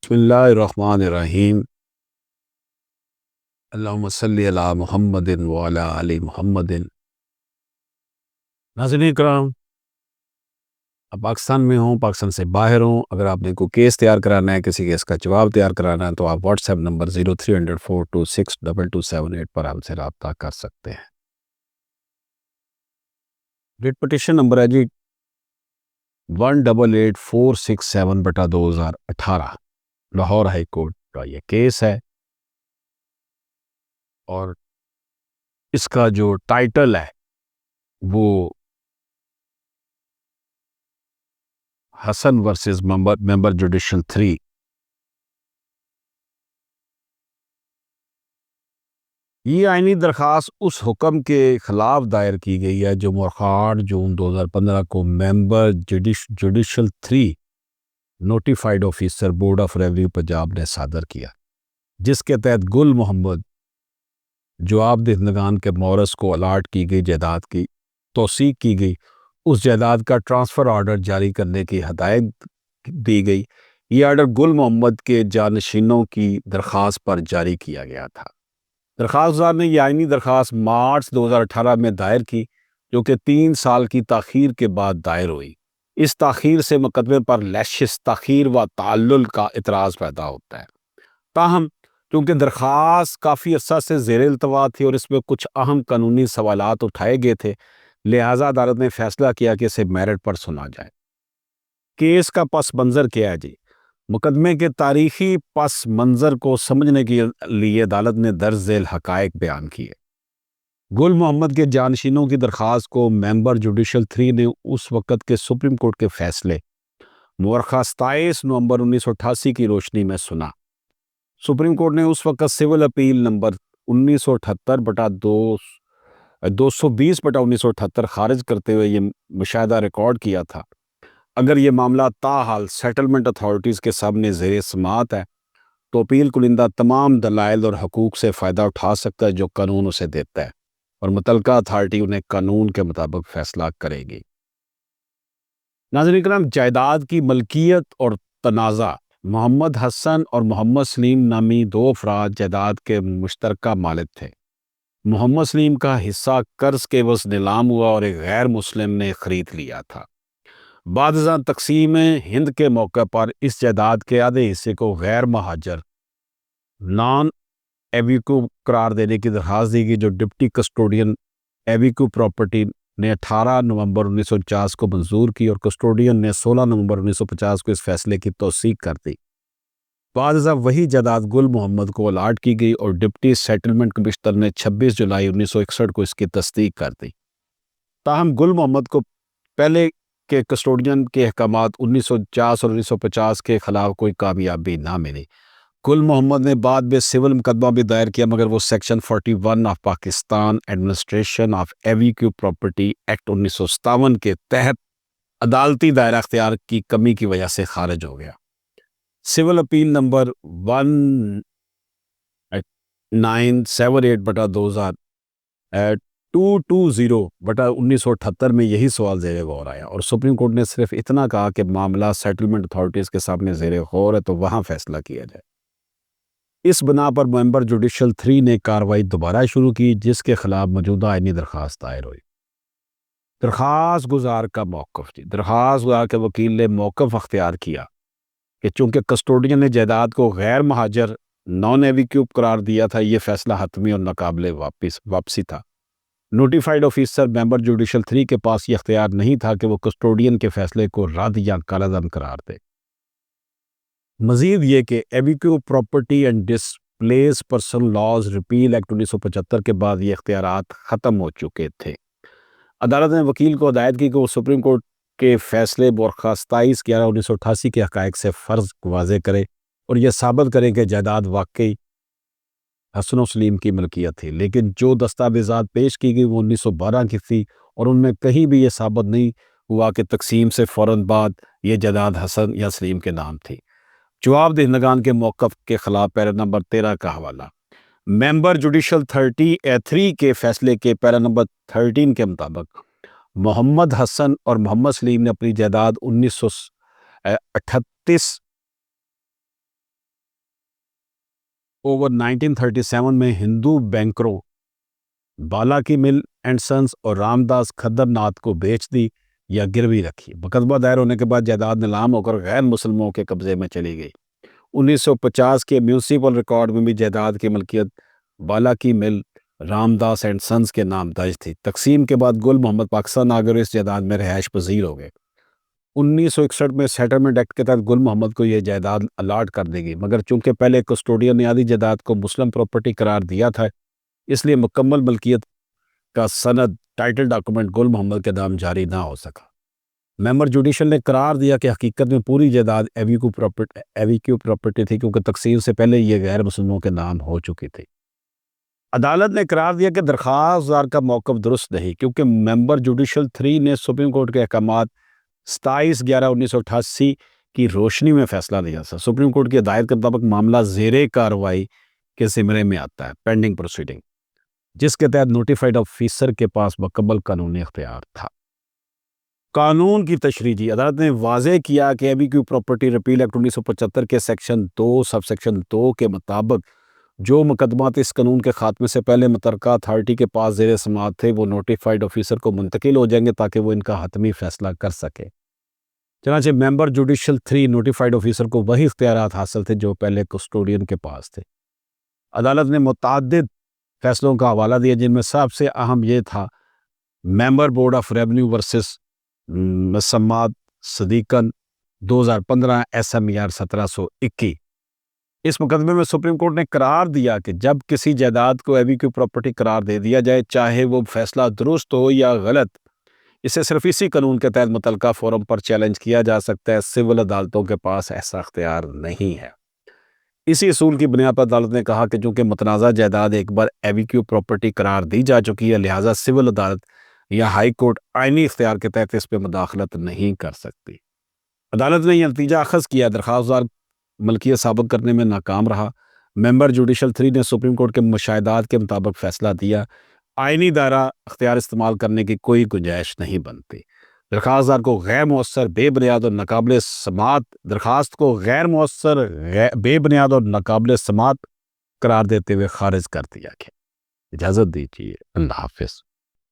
بسم اللہ الرحمن الرحیم۔ اللہم صلی علی محمد وعلی آل محمد۔ ناظرین کرام، اب پاکستان میں ہوں، پاکستان سے باہر ہوں، اگر آپ نے کوئی کیس تیار کرانا ہے، کسی کیس کا جواب تیار کرانا ہے، تو آپ واٹس ایپ نمبر 0300426228 پر ہم سے رابطہ کر سکتے ہیں۔ ریٹ پٹیشن نمبر ہے جی 188467/2018، لاہور ہائی کورٹ کا یہ کیس ہے، اور اس کا جو ٹائٹل ہے وہ حسن ورسز ممبر جوڈیشل 3۔ یہ آئینی درخواست اس حکم کے خلاف دائر کی گئی ہے جو مؤخر جون 2015 کو member judicial 3 notified officer board of revenue Punjab نے صادر کیا، جس کے تحت گل محمد جواب دہندگان کے مورث کو الاٹ کی گئی جائیداد کی توثیق کی گئی، اس جائیداد کا ٹرانسفر آرڈر جاری کرنے کی ہدایت دی گئی۔ یہ آرڈر گل محمد کے جانشینوں کی درخواست پر جاری کیا گیا تھا۔ درخواست گزار نے یہ آئینی درخواست مارچ 2018 میں دائر کی، جو کہ 3 سال کی تاخیر کے بعد دائر ہوئی۔ اس تاخیر سے مقدمے پر لیشس تاخیر و تعلل کا اعتراض پیدا ہوتا ہے۔ تاہم چونکہ درخواست کافی عرصہ سے زیر التوا تھی اور اس میں کچھ اہم قانونی سوالات اٹھائے گئے تھے، لہٰذا عدالت نے فیصلہ کیا کہ اسے میرٹ پر سنا جائے۔ کیس کا پس منظر کیا ہے جی؟ مقدمے کے تاریخی پس منظر کو سمجھنے کے لیے عدالت نے درج ذیل حقائق بیان کیے۔ گل محمد کے جانشینوں کی درخواست کو ممبر جوڈیشل 3 نے اس وقت کے سپریم کورٹ کے فیصلے مورخہ 27 نومبر 1988 کی روشنی میں سنا۔ سپریم کورٹ نے اس وقت سول اپیل نمبر 220/1978 خارج کرتے ہوئے یہ مشاہدہ ریکارڈ کیا تھا، اگر یہ معاملہ تاحال سیٹلمنٹ اتھارٹیز کے سامنے زیر سماعت ہے تو اپیل کنندہ تمام دلائل اور حقوق سے فائدہ اٹھا سکتا ہے جو قانون اسے دیتا ہے، اور متعلقہ اتھارٹی انہیں قانون کے مطابق فیصلہ کرے گی۔ ناظرین کرام، جائیداد کی ملکیت اور تنازع۔ محمد حسن اور محمد سلیم نامی 2 افراد جائیداد کے مشترکہ مالک تھے۔ محمد سلیم کا حصہ قرض کے عوض نیلام ہوا اور ایک غیر مسلم نے خرید لیا تھا۔ بعد ازاں تقسیم ہند کے موقع پر اس جائیداد کے آدھے حصے کو غیر مہاجر نان ایویکو قرار دینے کی درخواست دی گئی، جو ڈپٹی کسٹوڈین ایویکو پراپرٹی نے 18 نومبر 1949 کو منظور کی، اور کسٹوڈین نے 16 نومبر 1950 کو اس فیصلے کی توثیق کر دی۔ بعد ازاں وہی جائیداد گل محمد کو الاٹ کی گئی اور ڈپٹی سیٹلمنٹ کمشنر نے 26 جولائی 1961 کو اس کی تصدیق کر دی۔ تاہم گل محمد کو پہلے کے کسٹوڈین کے احکامات 1949 اور 1950 کے خلاف کوئی کامیابی نہ ملی۔ گل محمد نے بعد میں سول مقدمہ بھی دائر کیا، مگر وہ section 41 of Pakistan administration of ایویکو property act 1957 کے تحت عدالتی دائرہ اختیار کی کمی کی وجہ سے خارج ہو گیا۔ سول اپیل نمبر 1920/1978 میں یہی سوال زیر غور آیا، اور سپریم کورٹ نے صرف اتنا کہا کہ معاملہ سیٹلمنٹ اتھارٹیز کے سامنے زیر غور ہے تو وہاں فیصلہ کیا جائے۔ اس بنا پر ممبر جوڈیشل 3 نے کارروائی دوبارہ شروع کی، جس کے خلاف موجودہ آئینی درخواست دائر ہوئی۔ درخواست گزار کا موقف جی۔ درخواست گزار کے وکیل نے موقف اختیار کیا کہ چونکہ کسٹوڈین نے جائیداد کو غیر مہاجر نان ایویکو قرار دیا تھا، یہ فیصلہ حتمی اور ناقابل واپسی تھا۔ نوٹیفائیڈ آفیسر ممبر جوڈیشل 3 کے پاس یہ اختیار نہیں تھا کہ وہ کسٹوڈین کے فیصلے کو رد یا کالعدم قرار دے۔ مزید یہ کہ evacuee property and displaced person laws repeal act 1975 کے بعد یہ اختیارات ختم ہو چکے تھے۔ عدالت نے وکیل کو ہدایت کی کہ وہ سپریم کورٹ کے فیصلے مورخہ 27/11/1988 کے حقائق سے فرض واضح کرے اور یہ ثابت کرے کہ جائیداد واقعی حسن و سلیم کی ملکیت تھی، لیکن جو دستاویزات پیش کی گئی وہ 1912 کی تھی، اور ان میں کہیں بھی یہ ثابت نہیں ہوا کہ تقسیم سے فوراً بعد یہ جائیداد حسن یا سلیم کے نام تھی۔ جواب دہندگان کے موقف کے خلاف پیرا نمبر 13 کا حوالہ۔ ممبر جوڈیشل 3 کے فیصلے کے پیرا نمبر 13 کے مطابق محمد حسن اور محمد سلیم نے اپنی جائیداد 1938 اوور 1937 میں ہندو بینکروں بالا کی مل اینڈ سنس اور رام داس کھدر ناتھ کو بیچ دی یا گروی رکھی۔ مقدمہ دائر ہونے کے بعد جائیداد نیلام ہو کر غیر مسلموں کے قبضے میں چلی گئی۔ 1950 کے میونسپل ریکارڈ میں بھی جائیداد کی ملکیت بالا کی مل رام داس اینڈ سنس کے نام درج تھی۔ تقسیم کے بعد گل محمد پاکستان آ گئے اور اس جائیداد میں رہائش پذیر ہو گئے۔ 1961 میں سیٹلمنٹ ایکٹ کے تحت گل محمد کو یہ جائیداد الاٹ کر دی گئی، مگر چونکہ پہلے کسٹوڈین نے آدھی جائیداد کو مسلم پراپرٹی قرار دیا تھا، اس لیے مکمل ملکیت کا سند ٹائٹل ڈاکومنٹ گل محمد کے نام جاری نہ ہو سکا۔ ممبر جوڈیشل نے قرار دیا کہ حقیقت میں پوری جائیداد ایویکیو پراپرٹی تھی، کیونکہ تقسیم سے پہلے یہ غیر مسلموں کے نام ہو چکی تھی۔ عدالت نے قرار دیا کہ درخواست دار کا موقف درست نہیں، کیونکہ ممبر جوڈیشل 3 نے سپریم کورٹ کے احکامات 27/11/1988 کی روشنی میں فیصلہ لیا تھا۔ سپریم کورٹ کی ہدایت کے مطابق معاملہ زیر کارروائی کے زمرے میں آتا ہے، پینڈنگ پروسیڈنگ، جس کے تحت نوٹیفائڈ آفیسر کے پاس مکمل قانونی اختیار تھا۔ قانون کی تشریح جی، عدالت نے واضح کیا کہ ایویکیو پراپرٹی ریپیل ایکٹ 1975 کے سیکشن 2 سب سیکشن 2 کے مطابق جو مقدمات اس قانون کے خاتمے سے پہلے متعلقہ اتھارٹی کے پاس زیر سماعت تھے وہ نوٹیفائڈ آفیسر کو منتقل ہو جائیں گے تاکہ وہ ان کا حتمی فیصلہ کر سکے۔ چنانچہ ممبر جوڈیشل 3 نوٹیفائڈ آفیسر کو وہی اختیارات حاصل تھے جو پہلے کسٹوڈین کے پاس تھے۔ عدالت نے متعدد فیصلوں کا حوالہ دیا، جن میں سب سے اہم یہ تھا member board of revenue versus مسمات صدیقن 2015 SMER 1721۔ اس مقدمے میں سپریم کورٹ نے قرار دیا کہ جب کسی جائیداد کو ایویکیو پراپرٹی قرار دے دیا جائے، چاہے وہ فیصلہ درست ہو یا غلط، اسے صرف اسی قانون کے تحت متعلقہ فورم پر چیلنج کیا جا سکتا ہے۔ سول عدالتوں کے پاس ایسا اختیار نہیں ہے۔ اسی اصول کی بنیاد پر عدالت نے کہا کہ چونکہ متنازع جائیداد ایک بار ایویکیو پراپرٹی قرار دی جا چکی ہے، لہٰذا سول عدالت یا ہائی کورٹ آئینی اختیار کے تحت اس پہ مداخلت نہیں کر سکتی۔ عدالت نے یہ نتیجہ اخذ کیا، درخواست دار ملکیت ثابت کرنے میں ناکام رہا۔ ممبر جوڈیشل 3 نے سپریم کورٹ کے مشاہدات کے مطابق فیصلہ دیا، آئینی دائرہ اختیار استعمال کرنے کی کوئی گنجائش نہیں بنتی۔ درخواست دار کو غیر مؤثر، بے بنیاد اور ناقابل سماعت درخواست کو غیر مؤثر، بے بنیاد اور ناقابل سماعت قرار دیتے ہوئے خارج کر دیا گیا۔ اجازت دیجیے، اللہ حافظ۔